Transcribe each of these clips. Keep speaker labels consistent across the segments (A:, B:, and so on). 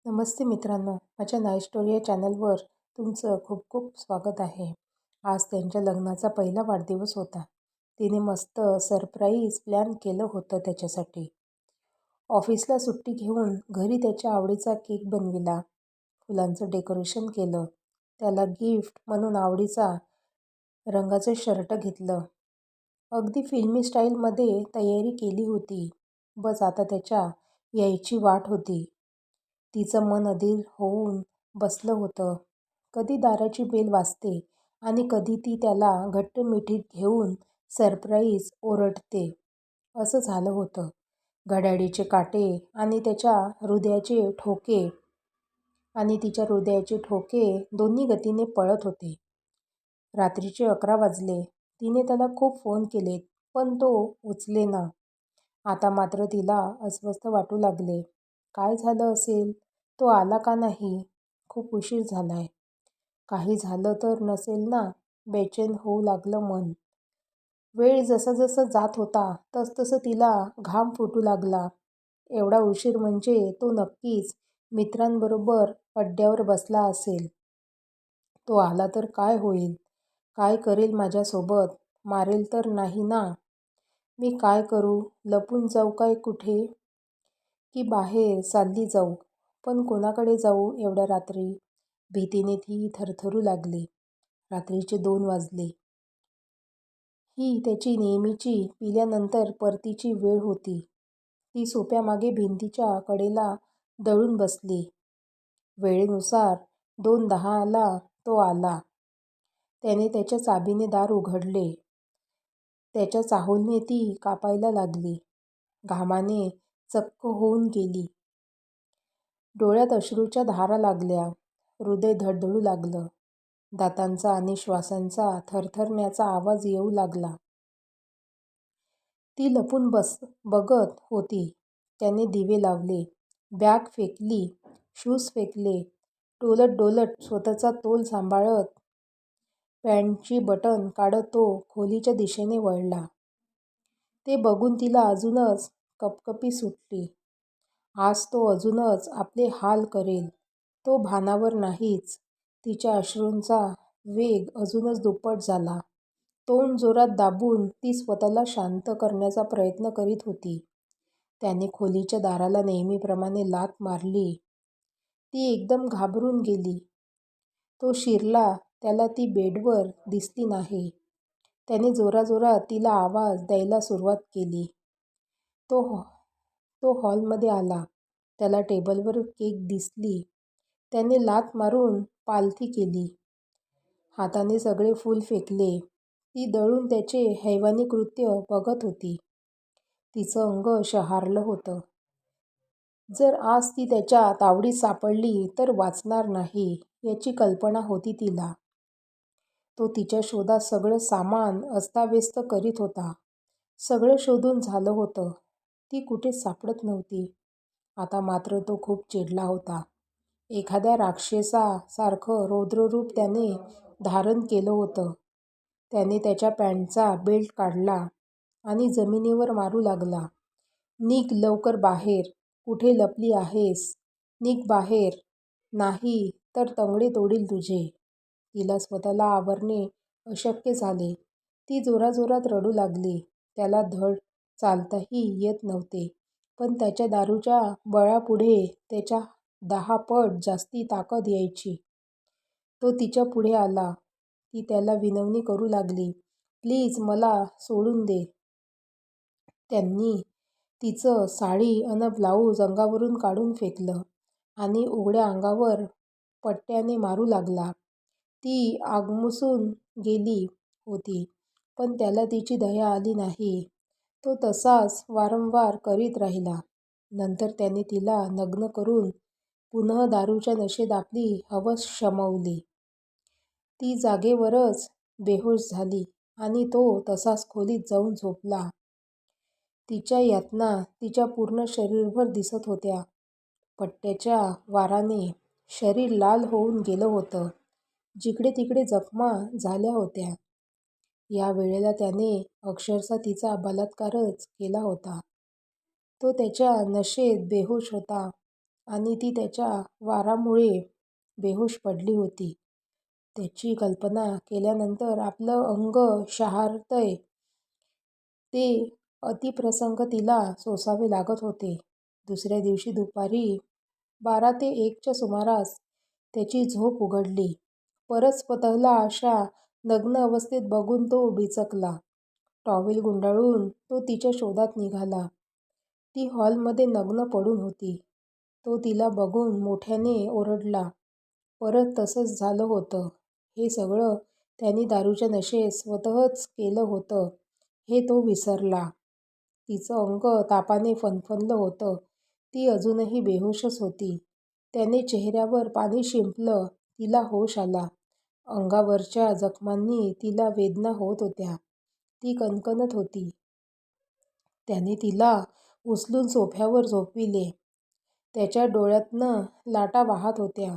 A: नमस्ते मित्रांनो, माझ्या nice story या चॅनलवर तुमचं खूप खूप स्वागत आहे. आज त्यांच्या लग्नाचा पहिला वाढदिवस होता. तिने मस्त सरप्राईज प्लॅन केलं होतं त्याच्यासाठी. ऑफिसला सुट्टी घेऊन घरी त्याच्या आवडीचा केक बनविला, फुलांचं डेकोरेशन केलं, त्याला गिफ्ट म्हणून आवडीचा रंगाचं शर्ट घेतलं. अगदी फिल्मी स्टाईलमध्ये तयारी केली होती. बस आता त्याच्या यायची वाट होती. तिचं मन अधीर होऊन बसलं होतं. कधी दाराची बेल वाजते आणि कधी ती त्याला घट्ट मिठीत घेऊन सरप्राईज ओरडते. असं झालं होतं. घड्याळीचे काटे आणि तिच्या हृदयाचे ठोके दोन्ही गतीने पळत होते. रात्रीचे 11 वाजले. तिने त्याला खूप फोन केलेत, पण तो उचलेना. आता मात्र तिला अस्वस्थ वाटू लागले. काय झालं असेल? तो आला का नाही? खूप उशीर झालाय. काही झालं तर नसेल ना? बेचैन होऊ लागलं मन. वेळ जसा जात होता तसतसं तिला घाम फुटू लागला. एवढा उशीर म्हणजे तो नक्कीच मित्रांबरोबर अड्ड्यावर बसला असेल. तो आला तर काय होईल? काय करेल माझ्यासोबत? मारेल तर नाही ना? मी काय करू? लपून जाऊ काय कुठे? की बाहेर चालली जाऊ? पण कोणाकडे जाऊ एवढ्या रात्री? भीतीने ती थरथरू लागली. रात्रीचे 2 वाजले. ही त्याची नेहमीची पिल्यानंतर परतीची वेळ होती. ती सोफ्यामागे भिंतीच्या कडेला दडून बसली. वेळेनुसार 2:10ला तो आला. त्याने त्याच्या चाबीने दार उघडले. त्याच्या चाहूलने ती कापायला लागली. घामाने चक्क होऊन गेली. डोळ्यात अश्रूच्या धारा लागल्या. हृदय धडधडू लागलं. दातांचा आणि श्वासांचा थरथरण्याचा आवाज येऊ लागला. ती लपून बघत होती. त्याने दिवे लावले, बॅग फेकली, शूज फेकले. डोलत डोलत स्वतःचा तोल सांभाळत पॅन्टची बटन काढत तो खोलीच्या दिशेने वळला. ते बघून तिला अजूनच कपकपी सुटली. आज तो अजूनच आपले हाल करेल. तो भानावर नाहीच. तिच्या अश्रूंचा वेग अजूनच दुप्पट झाला. तोंड जोरात दाबून ती स्वतःला शांत करण्याचा प्रयत्न करीत होती. त्याने खोलीच्या दाराला नेहमीप्रमाणे लाथ मारली. ती एकदम घाबरून गेली. तो शिरला. त्याला ती बेडवर दिसली नाही. त्याने जोराजोरात तिला आवाज द्यायला सुरुवात केली. तो हॉलमध्ये आला. त्याला टेबलवर केक दिसली. त्याने लाथ मारून पालथी केली. हाताने सगळे फूल फेकले. ती दळून त्याचे हैवानी कृत्य बघत होती. तिचं अंग शहारलं होतं. जर आज ती त्याच्या तावडीत सापडली तर वाचणार नाही याची कल्पना होती तिला. तो तिच्या शोधात सगळं सामान अस्ताव्यस्त करीत होता. सगळं शोधून झालं होतं. ती कुठेच सापडत नव्हती. आता मात्र तो खूप चिडला होता. एखाद्या राक्षसासारखं रौद्ररूप त्याने धारण केलं होतं. त्याने त्याच्या पॅन्टचा बेल्ट काढला आणि जमिनीवर मारू लागला. निघ लवकर बाहेर. कुठे लपली आहेस? निघ बाहेर. नाही तर तंगडे तोडील तुझे. तिला स्वतःला आवरणे अशक्य झाले. ती जोराजोरात रडू लागली. त्याला धड चालताही येत नव्हते. पण त्याच्या दारूच्या बळापुढे त्याच्या 10 पट जास्ती ताकद यायची. तो तिच्या पुढे आला. ती त्याला विनवणी करू लागली. प्लीज मला सोडून दे. त्यांनी तिचं साडी अन ब्लाऊज अंगावरून काढून फेकलं आणि उघड्या अंगावर पट्ट्याने मारू लागला. ती आगमसून गेली होती, पण त्याला तिची दया आली नाही. तो तसाच वारंवार करीत राहिला. नंतर त्याने तिला नग्न करून पुन्हा दारूच्या नशेत आपली हवस शमवली. ती जागेवरच बेहोश झाली आणि तो तसाच खोलीत जाऊन झोपला. तिच्या यातना तिच्या पूर्ण शरीरभर दिसत होत्या. पट्ट्याच्या वाराने शरीर लाल होऊन गेलं होतं. जिकडे तिकडे जखमा झाल्या होत्या. या वेळेला त्याने अक्षरशः तिचा बलात्कारच केला होता. तो त्याच्या नशेत बेहोश होता. आणि ती त्याच्या वारामुळे बेहोश पडली होती. त्याची कल्पना केल्यानंतर आपलं अंग शहारतंय ते अतिप्रसंग तिला सोसावे लागत होते. दुसऱ्या दिवशी दुपारी 12 ते 1च्या सुमारास त्याची झोप उघडली. परत स्वतःला अशा नग्न अवस्थेत बघून तो बिचकला. टॉवेल गुंडाळून तो तिच्या शोधात निघाला. ती हॉलमध्ये नग्न पडून होती. तो तिला बघून मोठ्याने ओरडला. परत तसंच झालं होतं. हे सगळं त्याने दारूच्या नशेत स्वतःच केलं होतं हे तो विसरला. तिचं अंग तापाने फणफणलं होतं. ती अजूनही बेहोशच होती. त्याने चेहऱ्यावर पाणी शिंपलं. तिला होश आला. अंगावरच्या जखमांनी तिला वेदना होत होत्या. ती कणकणत होती. त्याने तिला उचलून सोफ्यावर झोपविले. त्याच्या डोळ्यातनं लाटा वाहत होत्या.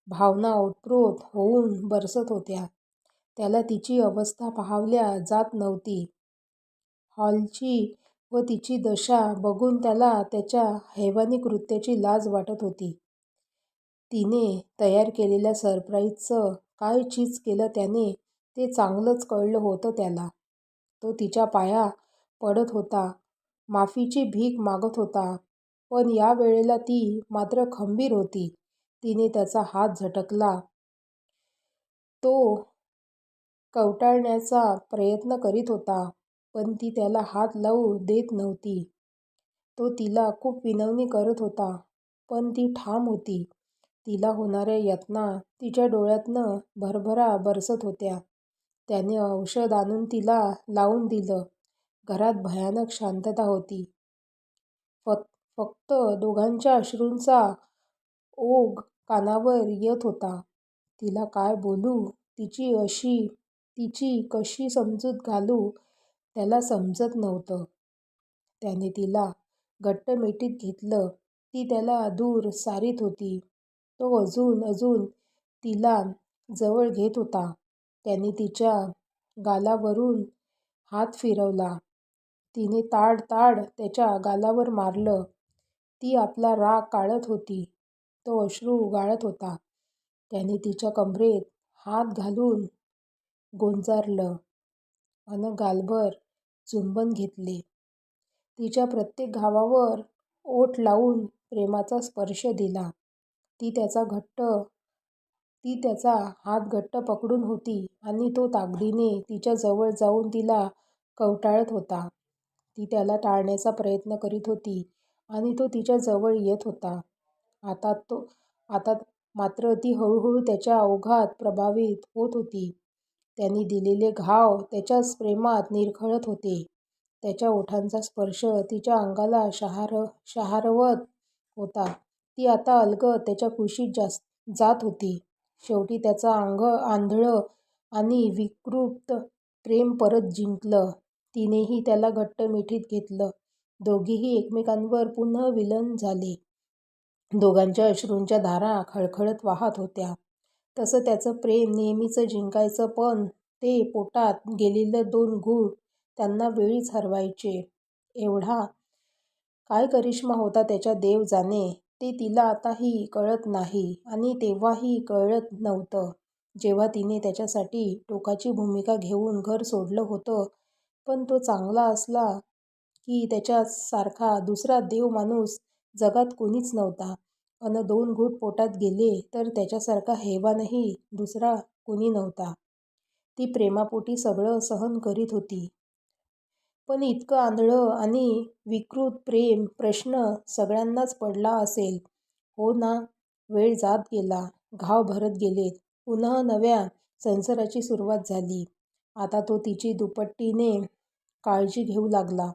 A: भावना ओतप्रोत होऊन बरसत होत्या. त्याला तिची अवस्था पाहावल्या जात नव्हती. हॉलची व तिची दशा बघून त्याला त्याच्या हैवानी कृत्याची लाज वाटत होती. तिने तयार केलेल्या सरप्राईजचं काय चीज केलं त्याने ते चांगलंच कळलं होतं त्याला. तो तिच्या पाया पडत होता. माफीची भीक मागत होता. पण या वेळेला ती मात्र खंबीर होती. तिने त्याचा हात झटकला. तो कवटाळण्याचा प्रयत्न करीत होता. पण ती त्याला हात लावू देत नव्हती. तो तिला खूप विनवणी करत होता. पण ती ठाम होती. तिला होणाऱ्या यातना तिच्या डोळ्यातनं भरभरा बरसत होत्या. त्याने औषध आणून तिला लावून दिलं. घरात भयानक शांतता होती. फक्त दोघांच्या अश्रूंचा ओघ कानावर येत होता. तिला काय बोलू, तिची कशी समजूत घालू त्याला समजत नव्हतं. त्याने तिला घट्ट मिठीत घेतलं. ती त्याला दूर सारीत होती. तो अजून तिला जवळ घेत होता. त्याने तिच्या गालावरून हात फिरवला. तिने ताड त्याच्या गालावर मारलं. ती आपला राग काढत होती. तो अश्रू गाळत होता. त्याने तिच्या कमरेत हात घालून गोंजारलं अन गालभर चुंबन घेतले. तिच्या प्रत्येक घावावर ओठ लावून प्रेमाचा स्पर्श दिला. ती त्याचा हात घट्ट पकडून होती आणि तो ताकदीने तिच्या जवळ जाऊन तिला कवटाळत होता. ती त्याला टाळण्याचा प्रयत्न करीत होती आणि तो तिच्या जवळ येत होता. आता मात्र ती हळूहळू त्याच्या ओघात प्रभावित होत होती. त्याने दिलेले घाव त्याच्याच प्रेमात निरखळत होते. त्याच्या ओठांचा स्पर्श तिच्या अंगाला शहारवत होता. ती आता अलगद त्याच्या कुशीत जात होती. शेवटी त्याचं आंधळं आणि विकृत प्रेम परत जिंकलं. तिनेही त्याला घट्ट मिठीत घेतलं. दोघेही एकमेकांवर पुन्हा विलीन झाले. दोघांच्या अश्रूंच्या धारा खळखळत वाहत होत्या. तसं त्याचं प्रेम नेहमीचं जिंकायचं, पण ते पोटात गेलेले 2 घूट त्यांना वेळीच हरवायचे. एवढा काय करिश्मा होता त्याच्या देव जाणे. ते तिला आताही कळत नाही आणि तेव्हाही कळत नव्हतं, जेव्हा तिने त्याच्यासाठी टोकाची भूमिका घेऊन घर सोडलं होतं. पण तो चांगला असला की त्याच्यासारखा दुसरा देव माणूस जगात कुणीच नव्हता. अन 2 घूट पोटात गेले तर त्याच्यासारखा हैवानही दुसरा कुणी नव्हता. ती प्रेमापोटी सगळं सहन करीत होती. पण इतकं आंधळं आणि विकृत प्रेम प्रश्न सगळ्यांनाच पडला असेल. हो ना. वेळ जात गेला. घाव भरत गेलेत. पुन्हा नव्या संसाराची सुरुवात झाली. आता तो तिची दुपटीने काळजी घेऊ लागला.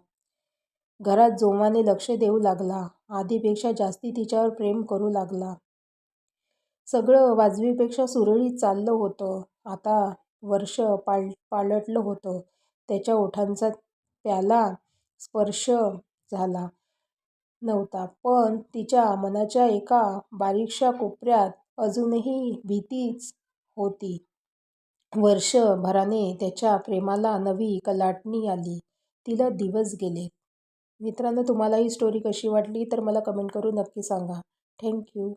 A: घरात जोमाने लक्ष देऊ लागला. आधीपेक्षा जास्ती तिच्यावर प्रेम करू लागला. सगळं वाजवीपेक्षा सुरळीत चाललं होतं. आता वर्ष पालटलं होतं. त्याच्या ओठांचा त्याला स्पर्श झाला नव्हता. पण तिच्या मनाच्या एका बारीकशा कोपऱ्यात अजूनही भीतीच होती. वर्षभराने त्याच्या प्रेमाला नवी कलाटणी आली. तिला दिवस गेलेत. मित्रांनो, तुम्हाला ही स्टोरी कशी वाटली तर मला कमेंट करून नक्की सांगा. थँक्यू.